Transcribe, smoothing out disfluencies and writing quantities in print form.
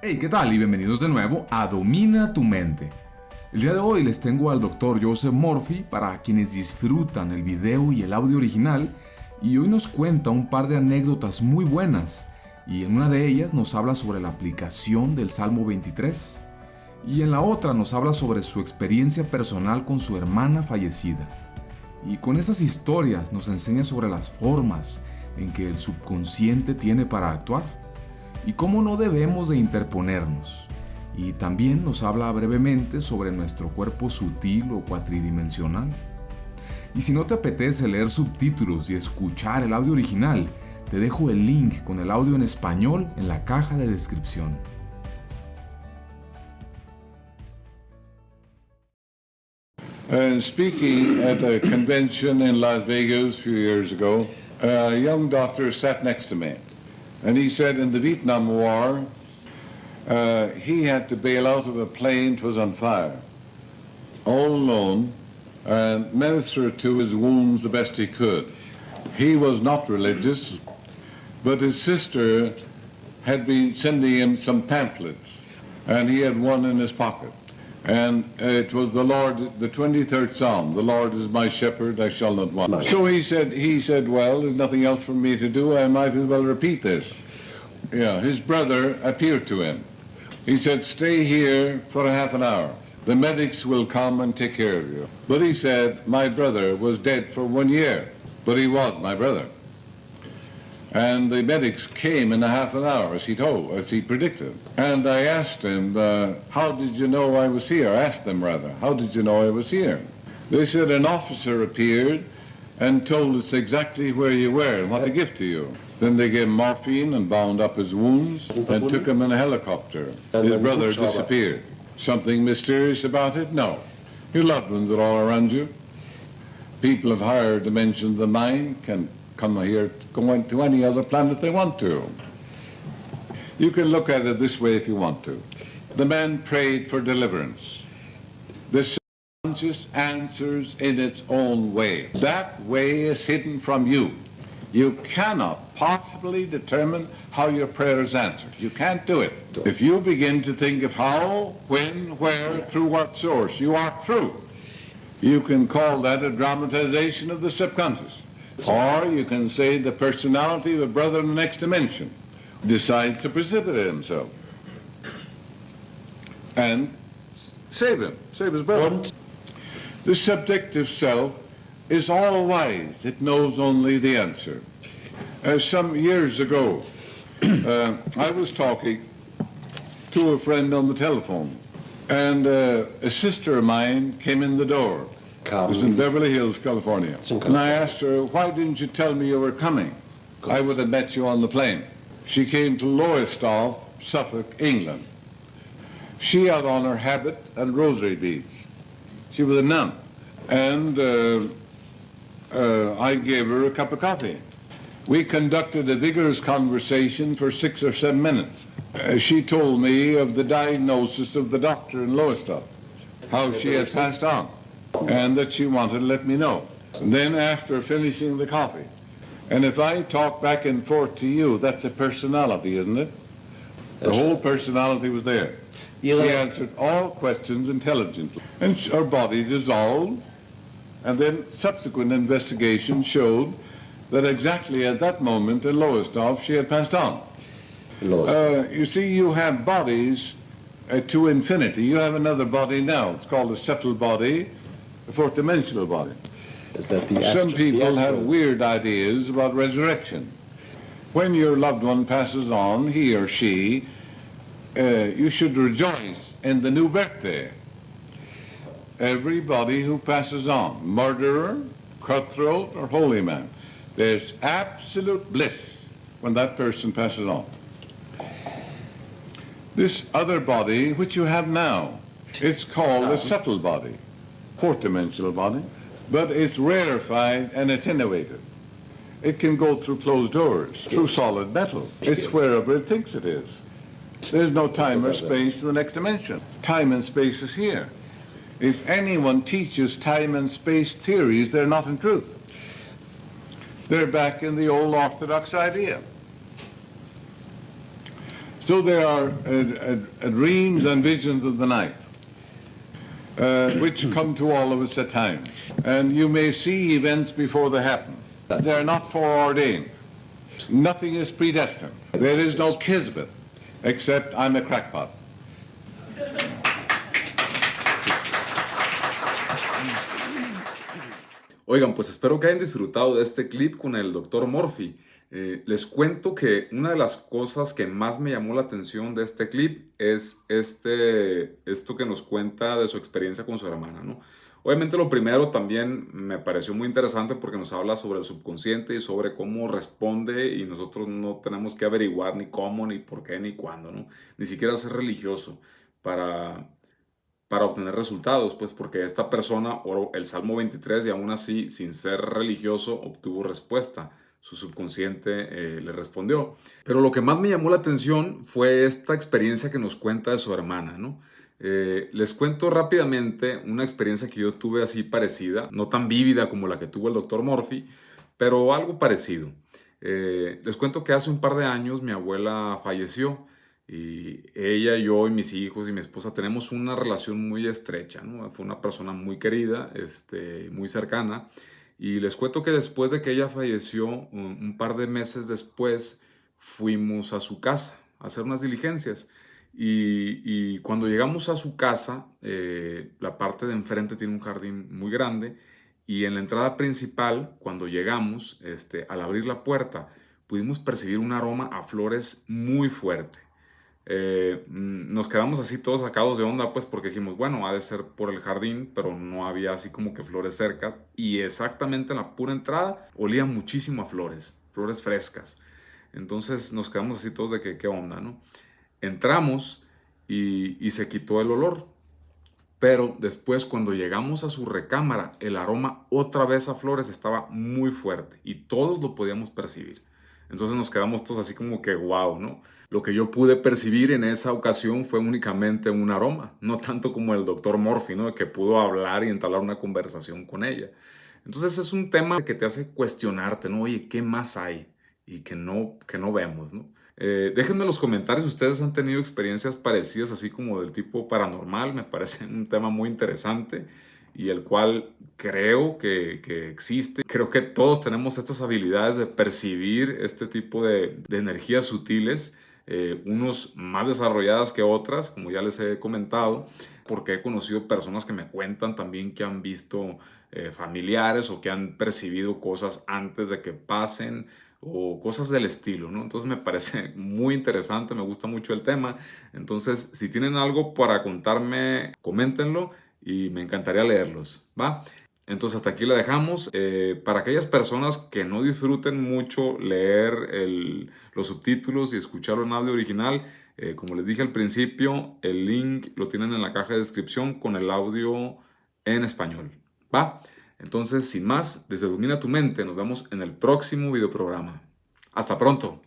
Hey, ¿qué tal? Y bienvenidos de nuevo a Domina tu Mente. El día de hoy les tengo al Dr. Joseph Murphy para quienes disfrutan el video y el audio original, y hoy nos cuenta un par de anécdotas muy buenas, y en una de ellas nos habla sobre la aplicación del Salmo 23, y en la otra nos habla sobre su experiencia personal con su hermana fallecida. Y con esas historias nos enseña sobre las formas en que el subconsciente tiene para actuar y cómo no debemos de interponernos. Y también nos habla brevemente sobre nuestro cuerpo sutil o cuatridimensional. Y si no te apetece leer subtítulos y escuchar el audio original, te dejo el link con el audio en español en la caja de descripción. Speaking at a convention in Las Vegas a few years ago, a young doctor sat next to me, and he said in the Vietnam War, he had to bail out of a plane that was on fire, all alone, and minister to his wounds the best he could. He was not religious, but his sister had been sending him some pamphlets, and he had one in his pocket. And it was the Lord, the 23rd Psalm, the Lord is my shepherd, I shall not want. So he said, well, there's nothing else for me to do, I might as well repeat this. Yeah, his brother appeared to him. He said, stay here for a half an hour. The medics will come and take care of you. But he said, my brother was dead for 1 year, but he was my brother. And the medics came in a half an hour, as he predicted. And I asked him, how did you know I was here? I asked them, rather, how did you know I was here? They said an officer appeared and told us exactly where you were and what to give to you. Then they gave morphine and bound up his wounds and took him in a helicopter. His brother disappeared. Something mysterious about it? No. Your loved ones are all around you. People of higher dimensions than mine can come here, go into any other planet they want to. You can look at it this way if you want to. The man prayed for deliverance. The subconscious answers in its own way. That way is hidden from you. You cannot possibly determine how your prayer is answered. You can't do it. If you begin to think of how, when, where, through what source you are through, you can call that a dramatization of the subconscious. Or you can say the personality of a brother in the next dimension decides to precipitate himself and save his brother. The subjective self is all wise. It knows only the answer. Some years ago, I was talking to a friend on the telephone, and a sister of mine came in the door. It was in Beverly Hills, California. And I asked her, why didn't you tell me you were coming? I would have met you on the plane. She came to Lowestoft, Suffolk, England. She had on her habit and rosary beads. She was a nun. And I gave her a cup of coffee. We conducted a vigorous conversation for 6 or 7 minutes. She told me of the diagnosis of the doctor in Lowestoft, how she had passed on, and that she wanted to let me know. And then after finishing the coffee, and if I talk back and forth to you, that's a personality, isn't it? The whole personality was there. She answered all questions intelligently. And her body dissolved, and then subsequent investigation showed that exactly at that moment in Lowestoft she had passed on. You see, you have bodies to infinity. You have another body now. It's called a subtle body, a fourth dimensional body. Is that Some people have weird ideas about resurrection. When your loved one passes on, he or she, you should rejoice in the new birthday. Everybody who passes on, murderer, cutthroat, or holy man, there's absolute bliss when that person passes on. This other body, which you have now, it's called a subtle body, fourth dimensional body, but it's rarefied and attenuated. It can go through closed doors, through solid metal. It's wherever it thinks it is. There's no time or space to the next dimension. Time and space is here. If anyone teaches time and space theories, they're not in truth. They're back in the old orthodox idea. So there are dreams and visions of the night, which come to all of us at times. And you may see events before they happen. They're not foreordained. Nothing is predestined. There is no kismet, except I'm a crackpot. Oigan, pues espero que hayan disfrutado de este clip con el Dr. Murphy. Les cuento que una de las cosas que más me llamó la atención de este clip es esto que nos cuenta de su experiencia con su hermana, ¿no? Obviamente lo primero también me pareció muy interesante porque nos habla sobre el subconsciente y sobre cómo responde, y nosotros no tenemos que averiguar ni cómo, ni por qué, ni cuándo, ¿no? Ni siquiera ser religioso para obtener resultados, pues porque esta persona oró el Salmo 23 y aún así, sin ser religioso, obtuvo respuesta. Su subconsciente le respondió. Pero lo que más me llamó la atención fue esta experiencia que nos cuenta de su hermana, ¿no? Les cuento rápidamente una experiencia que yo tuve así parecida, no tan vívida como la que tuvo el Dr. Murphy, pero algo parecido. Les cuento que hace un par de años mi abuela falleció. Y ella, yo y mis hijos y mi esposa tenemos una relación muy estrecha, ¿no? Fue una persona muy querida, muy cercana. Y les cuento que después de que ella falleció, un par de meses después, fuimos a su casa a hacer unas diligencias. Y cuando llegamos a su casa, la parte de enfrente tiene un jardín muy grande. Y en la entrada principal, cuando llegamos, al abrir la puerta, pudimos percibir un aroma a flores muy fuerte. Nos quedamos así todos sacados de onda, pues porque dijimos, bueno, ha de ser por el jardín, pero no había así como que flores cerca. Y exactamente en la pura entrada olía muchísimo a flores, flores frescas. Entonces nos quedamos así todos de que qué onda, ¿no? Entramos y se quitó el olor. Pero después, cuando llegamos a su recámara, el aroma otra vez a flores estaba muy fuerte y todos lo podíamos percibir. Entonces nos quedamos todos así como que wow, ¿no? Lo que yo pude percibir en esa ocasión fue únicamente un aroma, no tanto como el Dr. Murphy, ¿no? Que pudo hablar y entablar una conversación con ella. Entonces es un tema que te hace cuestionarte, ¿no? Oye, ¿qué más hay? Y que no vemos, ¿no? Déjenme en los comentarios si ustedes han tenido experiencias parecidas, así como del tipo paranormal. Me parece un tema muy interesante y el cual creo que existe. Creo que todos tenemos estas habilidades de percibir este tipo de energías sutiles, unos más desarrolladas que otras, como ya les he comentado, porque he conocido personas que me cuentan también que han visto familiares o que han percibido cosas antes de que pasen o cosas del estilo, ¿no? Entonces me parece muy interesante, me gusta mucho el tema. Entonces, si tienen algo para contarme, coméntenlo y me encantaría leerlos, ¿va? Entonces hasta aquí la dejamos. Para aquellas personas que no disfruten mucho leer los subtítulos y escucharlo en audio original, como les dije al principio, el link lo tienen en la caja de descripción con el audio en español, ¿va? Entonces, sin más, desde Domina tu Mente, nos vemos en el próximo videoprograma. Hasta pronto.